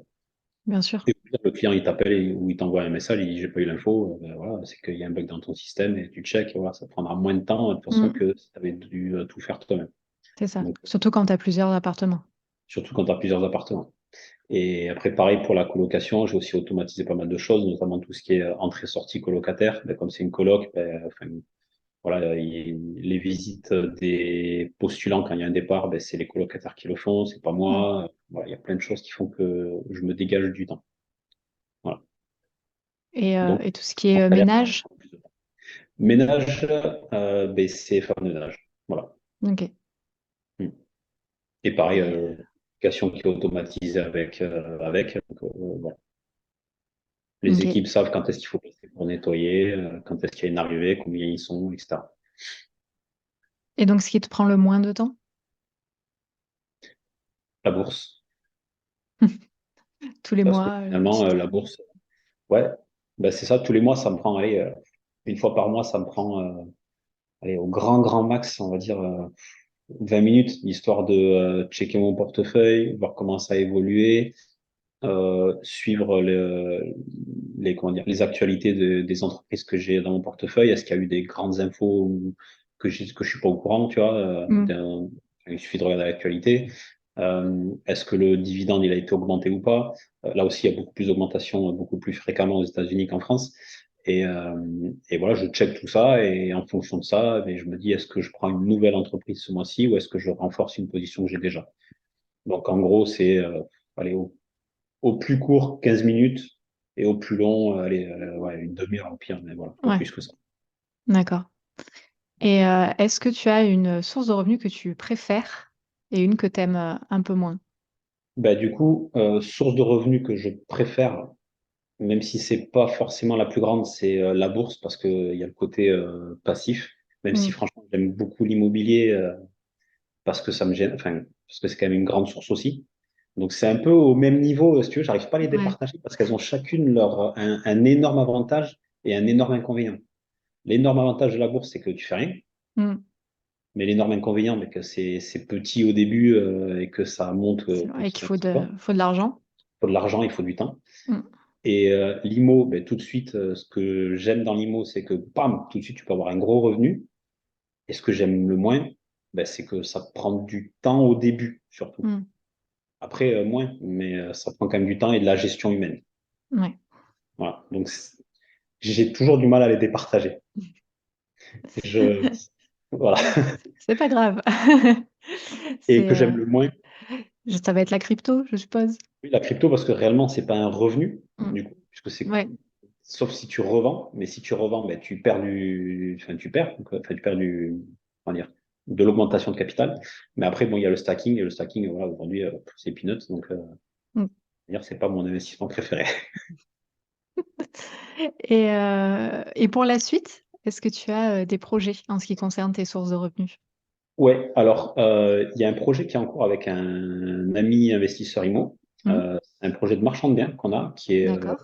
bien sûr. Et au pire, le client, il t'appelle ou il t'envoie un message, il dit, j'ai pas eu l'info, ben voilà, c'est qu'il y a un bug dans ton système et tu checkes, et voilà, ça prendra moins de temps, de toute façon, Mmh. que si tu avais dû tout faire toi-même. C'est ça. Donc, Surtout quand tu as plusieurs appartements. surtout quand tu as plusieurs appartements. Et après, pareil pour la colocation, j'ai aussi automatisé pas mal de choses, notamment tout ce qui est entrée-sortie colocataire. Ben, comme c'est une coloc, ben, enfin, voilà, les visites des postulants quand il y a un départ, ben, c'est les colocataires qui le font, c'est pas Mmh. moi. Voilà, il y a plein de choses qui font que je me dégage du temps. Voilà. Donc, Et tout ce qui mon est salaire, ça va ménage? prendre plus de temps. Ménage, ben, c'est femme de ménage. Voilà. Ok. Mm. Et pareil, Et, application qui est automatisée avec. Donc, voilà. Les ok. équipes savent quand est-ce qu'il faut passer pour nettoyer, quand est-ce qu'il y a une arrivée, combien ils sont, etc. Et donc, ce qui te prend le moins de temps? La bourse, Tous les parce que mois, finalement, tu la te. bourse, ouais, ben c'est ça, tous les mois, ça me prend, allez, une fois par mois, ça me prend, allez, au grand max, on va dire 20 minutes, histoire de checker mon portefeuille, voir comment ça a évolué, suivre comment dire, les actualités des entreprises que j'ai dans mon portefeuille. Est-ce qu'il y a eu des grandes infos que je suis pas au courant, tu vois, Mmh. il suffit de regarder l'actualité. Est-ce que le dividende il a été augmenté ou pas? Là aussi, il y a beaucoup plus d'augmentation, beaucoup plus fréquemment aux États-Unis qu'en France. Et voilà, je check tout ça et en fonction de ça, ben, je me dis est-ce que je prends une nouvelle entreprise ce mois-ci ou est-ce que je renforce une position que j'ai déjà? Donc en gros, c'est allez, au plus court 15 minutes et au plus long, allez, ouais, une demi-heure au pire, mais voilà, pas Ouais, plus que ça. d'accord. Et est-ce que tu as une source de revenus que tu préfères et une que tu aimes un peu moins? Bah, du coup, source de revenus que je préfère, même si c'est pas forcément la plus grande, c'est la bourse parce qu'il y a le côté passif, même si Mmh. franchement j'aime beaucoup l'immobilier parce que ça me gêne, enfin, parce que c'est quand même une grande source aussi. Donc c'est un peu au même niveau, si tu veux, j'arrive pas à les Ouais. départager parce qu'elles ont chacune un énorme avantage et un énorme inconvénient. L'énorme avantage de la bourse, c'est que tu fais rien. Mmh. Mais l'énorme inconvénient, c'est que c'est petit au début et que ça monte C'est vrai qu'il petit à petit, quoi. faut de l'argent. Il faut de l'argent, il faut du temps. Mmh. Et l'IMO, ben, tout de suite, ce que j'aime dans l'IMO, c'est que, bam, tout de suite, tu peux avoir un gros revenu. Et ce que j'aime le moins, ben, c'est que ça prend du temps au début, surtout. Mmh. Après, moins, mais ça prend quand même du temps et de la gestion humaine. Ouais. Voilà. Donc, j'ai toujours du mal à les départager. Je, voilà. C'est pas grave. Et C'est, que j'aime le moins, ça va être la crypto, je suppose? oui, la crypto, parce que réellement, c'est pas un revenu, Mmh. du coup, puisque c'est Ouais. sauf si tu revends, mais si tu revends, ben, tu perds enfin, tu perds, donc, enfin, tu perds comment dire, de l'augmentation de capital. Mais après, bon, il y a le stacking, et le stacking, voilà, aujourd'hui, c'est peanuts, donc, Mmh. D'ailleurs, c'est pas mon investissement préféré. Et pour la suite, est-ce que tu as des projets en ce qui concerne tes sources de revenus? Ouais, alors il y a un projet qui est en cours avec un ami investisseur IMO. Hmm, C'est un projet de marchand de biens qu'on a, qui est d'accord.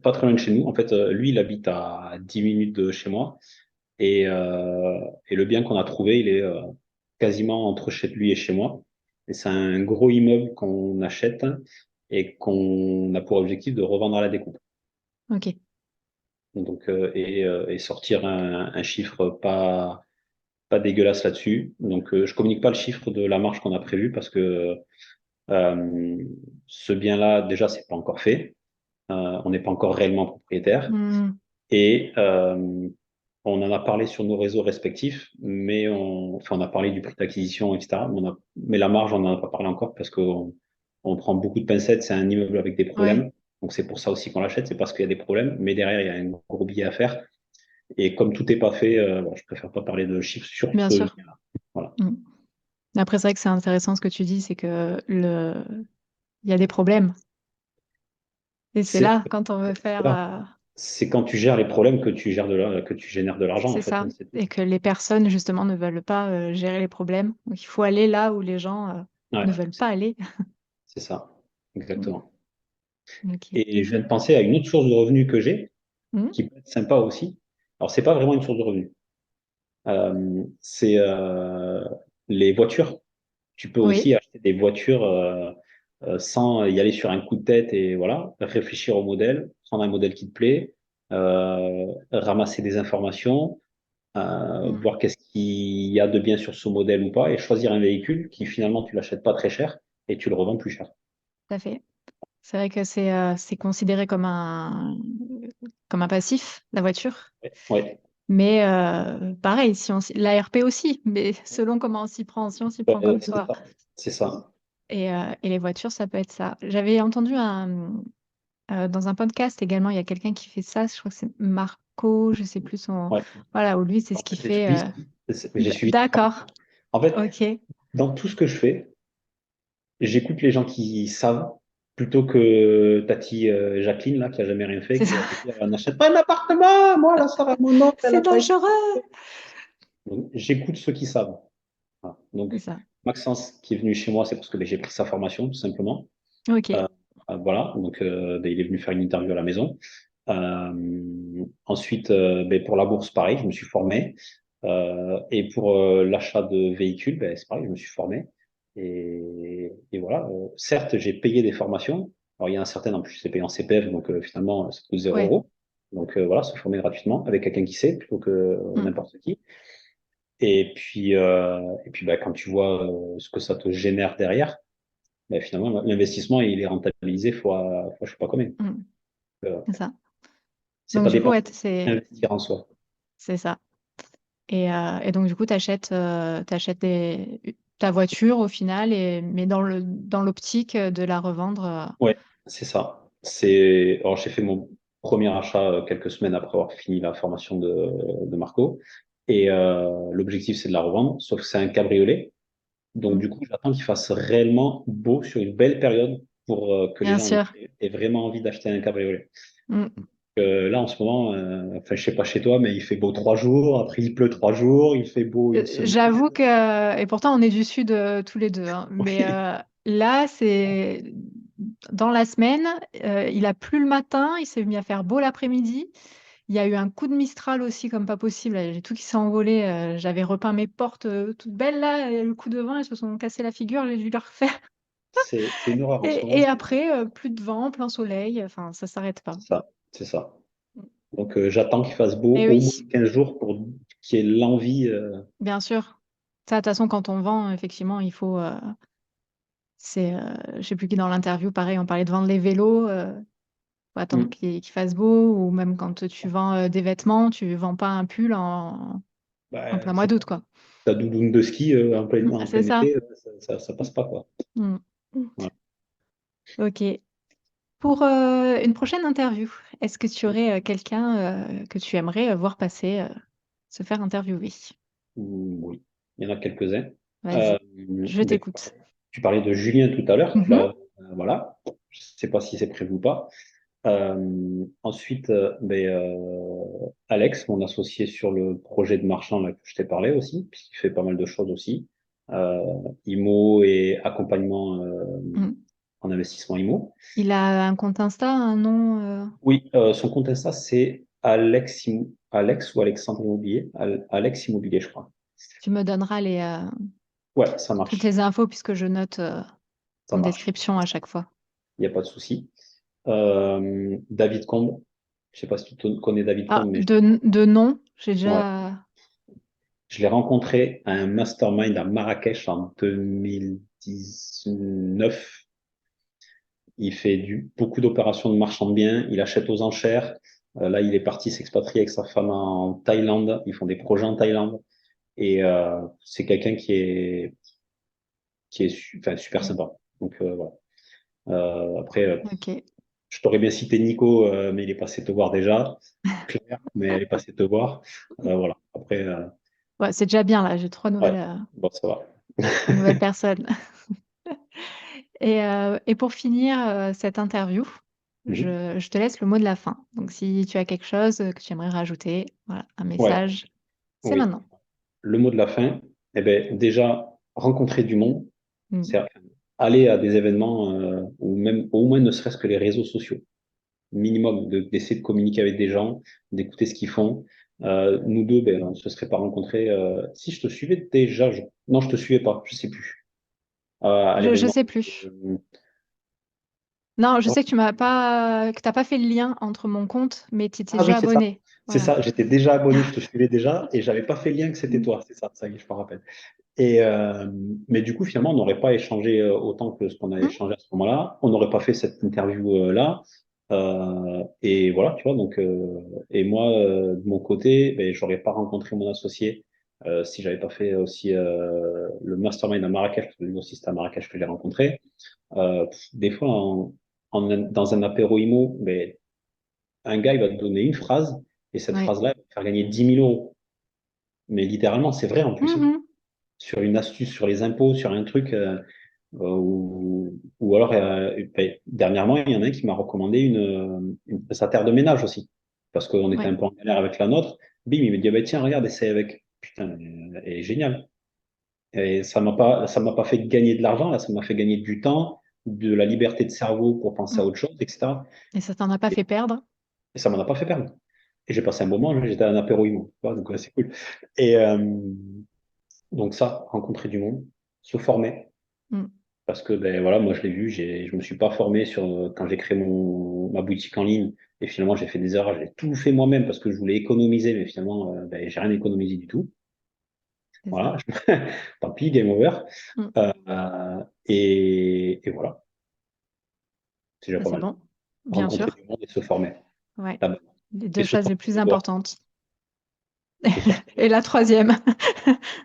pas très loin de chez nous. En fait, lui, il habite à 10 minutes de chez moi. Et le bien qu'on a trouvé, il est quasiment entre chez lui et chez moi. Et c'est un gros immeuble qu'on achète et qu'on a pour objectif de revendre à la découpe. Ok. Donc, et sortir un chiffre pas dégueulasse là-dessus. Donc, je communique pas le chiffre de la marge qu'on a prévu parce que euh, ce bien-là, déjà, c'est pas encore fait. On n'est pas encore réellement propriétaire. Hmm, Et on en a parlé sur nos réseaux respectifs, mais on a parlé du prix d'acquisition, etc. Mais la marge, on n'en a pas parlé encore parce qu'on prend beaucoup de pincettes. C'est un immeuble avec des ouais, problèmes. Donc, c'est pour ça aussi qu'on l'achète, c'est parce qu'il y a des problèmes. Mais derrière, il y a un gros billet à faire. Et comme tout n'est pas fait, bon, je préfère pas parler de chiffres sur bien ce sûr. lien-là. Voilà. Hmm. Après, c'est vrai que c'est intéressant ce que tu dis, c'est que il y a des problèmes. Et c'est C'est là, quand on veut faire, là. C'est quand tu gères les problèmes que que tu génères de l'argent, en c'est fait, ça. hein, c'est tout. Et que les personnes, justement, ne veulent pas gérer les problèmes. Donc, il faut aller là où les gens Ouais, ne veulent pas aller. c'est ça. Hmm, Exactement. ok. Et je viens de penser à une autre source de revenus que j'ai, Hmm, qui peut être sympa aussi. Alors, c'est pas vraiment une source de revenus. C'est les voitures. Tu peux oui. aussi acheter des voitures sans y aller sur un coup de tête et voilà, réfléchir au modèle, prendre un modèle qui te plaît, ramasser des informations, Hmm, voir qu'est-ce qu'il y a de bien sur ce modèle ou pas, et choisir un véhicule qui finalement tu l'achètes pas très cher et tu le revends plus cher. tout à fait. C'est vrai que c'est considéré comme un passif, la voiture. Ouais, Mais pareil, si l'ARP aussi, mais selon comment on s'y prend, si on s'y prend comme c'est toi. ça. C'est ça. Et les voitures, ça peut être ça. J'avais entendu dans un podcast également, il y a quelqu'un qui fait ça, je crois que c'est Marco, je sais plus son... Ouais. Voilà, où lui, c'est ce En qu'il fait, fait. j'ai suivi sa D'accord, formation. En fait, ok, dans tout ce que je fais, j'écoute les gens qui savent plutôt que Tati Jacqueline, là, qui a jamais rien fait, c'est qui ça. va te dire, n'achète pas un appartement, moi, la sœur à mon oncle, elle C'est a pas été. dangereux. Donc, j'écoute ceux qui savent. Voilà. C'est Donc, ça. Maxence, qui est venu chez moi, c'est parce que ben, j'ai pris sa formation, tout simplement. Ok. Euh, voilà, donc ben, il est venu faire une interview à la maison. Ensuite, ben, pour la bourse, pareil, je me suis formé. Et pour l'achat de véhicules, ben, c'est pareil, je me suis formé. Et voilà, certes, j'ai payé des formations. Alors, il y en a certaines, en plus, c'est payé en CPF, donc finalement, ça coûte 0 Ouais. euros. Donc voilà, se former gratuitement avec quelqu'un qui sait plutôt que Mm. n'importe qui. Et puis ben, quand tu vois ce que ça te génère derrière, ben, finalement, l'investissement, il est rentabilisé fois je sais pas combien. Mm. Euh, C'est ça. c'est Donc pas du coup, dépenser, ouais, investir en soi. c'est ça. Et donc, du coup, t'achètes ta voiture au final, mais dans l'optique de la revendre. Ouais, c'est ça. Alors, j'ai fait mon premier achat quelques semaines après avoir fini la formation de Marco. Et l'objectif, c'est de la revendre, sauf que c'est un cabriolet. Donc, Mm. du coup, j'attends qu'il fasse réellement beau sur une belle période pour que les Bien gens sûr. aient vraiment envie d'acheter un cabriolet. Mm. Là, en ce moment, enfin, je sais pas chez toi, mais il fait beau 3 jours, après il pleut 3 jours, il fait beau une semaine. J'avoue que, et pourtant on est du sud tous les deux, hein, mais Oui, là, c'est dans la semaine, il a plu le matin, il s'est mis à faire beau l'après-midi. Il y a eu un coup de Mistral aussi, comme pas possible. J'ai tout qui s'est envolé. J'avais repeint mes portes toutes belles là, et le coup de vent, elles se sont cassées la figure, j'ai dû les refaire. c'est une horreur en ce moment. Et après, plus de vent, plein soleil, enfin, ça s'arrête pas. C'est ça, c'est ça. Donc, j'attends qu'il fasse beau Et au moins oui, 15 jours pour qu'il y ait l'envie. bien sûr. Ça, de toute façon, quand on vend, effectivement, il faut. Je sais plus qui dans l'interview, pareil, on parlait de vendre les vélos. Faut attendre Hmm. qu'il fasse beau, ou même quand tu vends des vêtements, tu vends pas un pull en plein Bah, mois c'est ça. d'août, quoi. Ta doudoune de ski en C'est plein ça. été, ça passe pas, quoi. Mm. Voilà. Ok. Pour une prochaine interview, est-ce que tu aurais quelqu'un que tu aimerais voir passer, se faire interviewer? Oui, il y en a quelques-uns. Vas-y, Euh, je ben, t'écoute. tu parlais de Julien tout à l'heure. Mhm. Voilà. Je ne sais pas si c'est prévu ou pas. Ensuite, Alex, mon associé sur le projet de marchand là, que je t'ai parlé aussi, puisqu'il fait pas mal de choses aussi. Euh, IMO et accompagnement Mm. en investissement IMO. Il a un compte Insta, un nom. Oui, son compte Insta, c'est Alex ou Alexandre Immobilier. Alex Immobilier, je crois. Tu me donneras Ouais, ça toutes marche. les infos puisque je note Ça en marche. description à chaque fois. Il n'y a pas de souci. David Combe. Je sais pas si connais David Ah, Combe, mais de nom, j'ai ouais. déjà. Je l'ai rencontré à un mastermind à Marrakech en 2019. Il fait beaucoup d'opérations de marchand de biens. Il achète aux enchères. Là, il est parti s'expatrier avec sa femme en Thaïlande. Ils font des projets en Thaïlande. Et c'est quelqu'un enfin, super sympa. Donc voilà. Après, Ok. je t'aurais bien cité Nico, mais il est passé te voir déjà. Claire, mais elle est passée te voir. Voilà. Après, Ouais, c'est déjà bien là, j'ai ouais, bon, ça va. trois nouvelles personnes. Et pour finir cette interview, Mhm. je te laisse le mot de la fin. Donc, si tu as quelque chose que tu aimerais rajouter, voilà, un Ouais, message, c'est oui. maintenant. Le mot de la fin, eh ben, déjà, rencontrer du monde, Mm. c'est aller à des événements ou même au moins ne serait-ce que les réseaux sociaux. Minimum d'essayer de communiquer avec des gens, d'écouter ce qu'ils font. Nous deux, ben, on ne se serait pas rencontrés. Si je te suivais déjà, non, je te suivais pas, je sais plus. À Je l'événement. sais plus. Euh, Non, je sais que que t'as pas fait le lien entre mon compte, mais tu étais Ah oui, déjà c'est ça. abonné. C'est Voilà. ça. J'étais déjà abonné, je te suivais déjà et j'avais pas fait le lien que c'était Mm. toi. C'est ça, ça y est, je me rappelle. Et mais du coup, finalement, on n'aurait pas échangé autant que ce qu'on a Mm. échangé à ce moment-là. On n'aurait pas fait cette interview là. Et voilà, tu vois. Donc, et moi, de mon côté, ben, j'aurais pas rencontré mon associé si j'avais pas fait aussi le mastermind à Marrakech, parce que lui aussi c'était à Marrakech que j'ai rencontré. Des fois, dans un apéro IMO, ben, un gars il va te donner une phrase et cette Oui. phrase-là, elle va te faire gagner 10 000 euros. Mais littéralement, c'est vrai en plus, hein. Mhm. Sur une astuce, sur les impôts, sur un truc. Ou alors, ben, dernièrement, il y en a un qui m'a recommandé une prestataire de ménage aussi. Parce qu'on était Ouais. un peu en galère avec la nôtre. Bim, il me dit, ah ben, tiens, regarde, essaye avec. Putain, elle est géniale. Et ça m'a pas fait gagner de l'argent, là, ça m'a fait gagner du temps, de la liberté de cerveau pour penser Mm. à autre chose, etc. Et ça t'en a pas Et, fait perdre? et ça m'en a pas fait perdre. Et j'ai passé un bon moment, là, j'étais à un apéro IMO, tu vois, donc ouais, c'est cool. Et donc ça, rencontrer du monde, se former. Mm. Parce que ben voilà, moi je l'ai vu, je me suis pas formé sur quand j'ai créé ma boutique en ligne et finalement j'ai fait des erreurs, j'ai tout fait moi-même parce que je voulais économiser, mais finalement ben, j'ai rien économisé du tout. C'est ça. Voilà, tant pis, game over. Mm. Et voilà, c'est déjà Ça, pas c'est mal. bon. Bien Rencontrer sûr. du monde et se former. Ouais. La base. Les Et deux se choses les sortir plus les doigts. importantes. Se sortir les Et la doigts. troisième.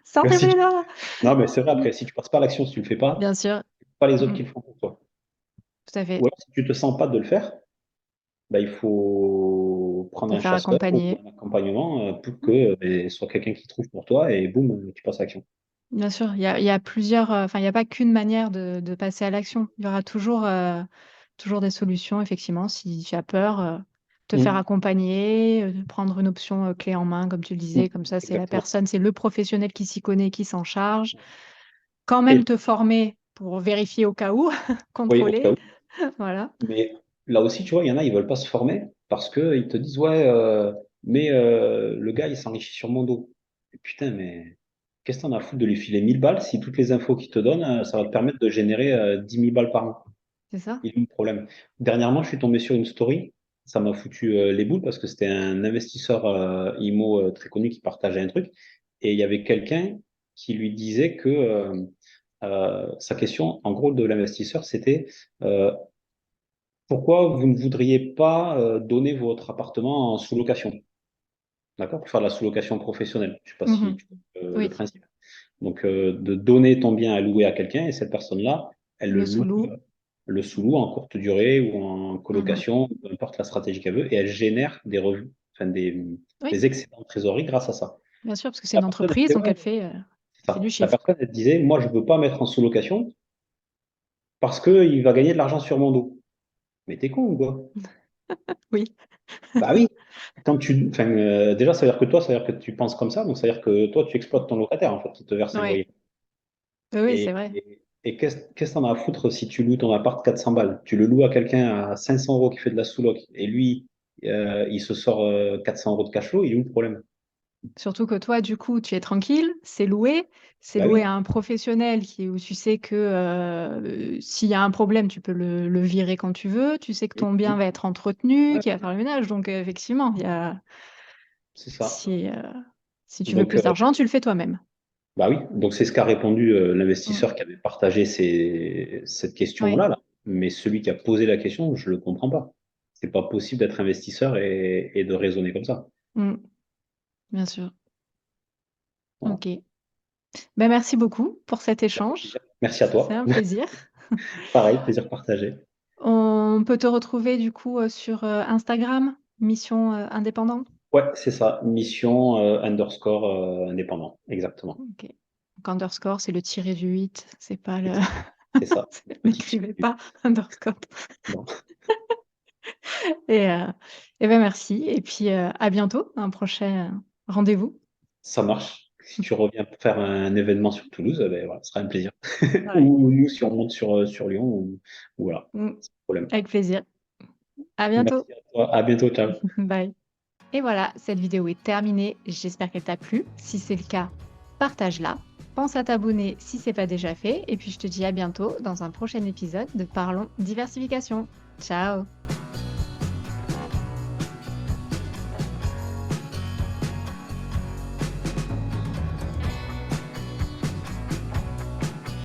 Si Sortez-vous les tu- doigts. Non, mais c'est vrai, après, si tu passes pas à l'action, si tu le fais pas, Bien sûr. c'est pas les autres Mm, qui mm. le font pour toi. Tout à fait. Ou alors, si tu te sens pas de le faire, bah, il faut prendre Te un faire chasseur ou accompagner. un accompagnement pour Mm. que soit quelqu'un qui trouve pour toi et boum, tu passes à l'action. Bien sûr, il y a plusieurs, enfin, il n'y a pas qu'une manière de passer à l'action. Il y aura toujours des solutions, effectivement, si tu as peur, te faire Mm. accompagner, prendre une option clé en main, comme tu le Mm. disais, comme ça, c'est la Exactement. personne, c'est le professionnel qui s'y connaît, qui s'en charge. Quand même Et te former pour vérifier au cas où, oui, au cas contrôler, où. voilà. Mais là aussi, tu vois, il y en a, ils veulent pas se former parce que ils te disent, ouais, mais le gars, il s'enrichit sur mon dos. Et putain, mais qu'est-ce que t'en as à foutre de lui filer 1 000 balles si toutes les infos qu'il te donne, ça va te permettre de générer 10 000 balles par an. C'est ça? Il y a un problème. Dernièrement, je suis tombé sur une story. Ça m'a foutu les boules parce que c'était un investisseur IMO très connu qui partageait un truc. Et il y avait quelqu'un qui lui disait que sa question, en gros, de l'investisseur, c'était euh, pourquoi vous ne voudriez pas donner votre appartement en sous-location? D'accord? Pour faire de la sous-location professionnelle. Je ne sais pas si Mhm. tu vois le Oui, principe. Donc, de donner ton bien à louer à quelqu'un et cette personne-là, elle le le loue, sous-loup. le sous-loue en courte durée ou en Mhm. colocation, peu importe la stratégie qu'elle veut, et elle génère des revenus, enfin Oui, des excédents de trésorerie grâce à ça. bien sûr, parce que c'est La une personne, elle entreprise, disait, donc ouais, elle c'est fait du ça. La chiffre. personne, elle disait, moi, je ne veux pas mettre en sous-location parce qu'il va gagner de l'argent sur mon dos. Mais t'es con ou quoi? Oui. Bah oui. Enfin, déjà, ça veut dire que toi, ça veut dire que tu penses comme ça, donc ça veut dire que toi, tu exploites ton locataire, en fait, qui te verse un Ouais. loyer. Oui, oui, c'est Et, vrai. et qu'est-ce que t'en as à foutre si tu loues ton appart 400 balles? Tu le loues à quelqu'un à 500 euros qui fait de la sous-loc, et lui, il se sort 400 euros de cash flow, il est où le problème? Surtout que toi, du coup, tu es tranquille, c'est Bah loué oui. à un professionnel où tu sais que, s'il y a un problème, tu peux le virer quand tu veux. Tu sais que ton bien va être entretenu, Ouais, qu'il va faire le ménage, donc effectivement, il y a c'est ça. si, si tu veux Donc, plus d'argent, tu le fais toi-même. bah oui, donc c'est ce qu'a répondu Mmh. l'investisseur qui avait partagé cette Oui. question-là, là. Mais celui qui a posé la question, je le comprends pas. C'est pas possible d'être investisseur et de raisonner comme ça. Mmh. Bien sûr. Voilà. OK. Ben merci beaucoup pour cet échange. Merci à C'est toi. un plaisir. Pareil, plaisir partagé. On peut te retrouver du coup, sur, Instagram, Mission, Indépendant? Ouais, c'est ça. Mission underscore indépendant. Exactement. OK. Donc underscore, c'est le tiré du 8, c'est pas le C'est ça. Le petit n'écrivez tiré. pas underscore. Non, Et ben merci et puis, à bientôt, un prochain rendez-vous. ça marche. Si tu reviens pour faire un événement sur Toulouse, ben voilà, ce sera un plaisir. Ouais. Ou nous, si on monte sur Lyon, ou voilà, Mmh. sans problème. Avec plaisir. À Merci bientôt. à toi. À bientôt. Ciao. Bye. Et voilà, cette vidéo est terminée. J'espère qu'elle t'a plu. Si c'est le cas, partage-la. Pense à t'abonner si c'est pas déjà fait. Et puis je te dis à bientôt dans un prochain épisode de Parlons Diversification. Ciao!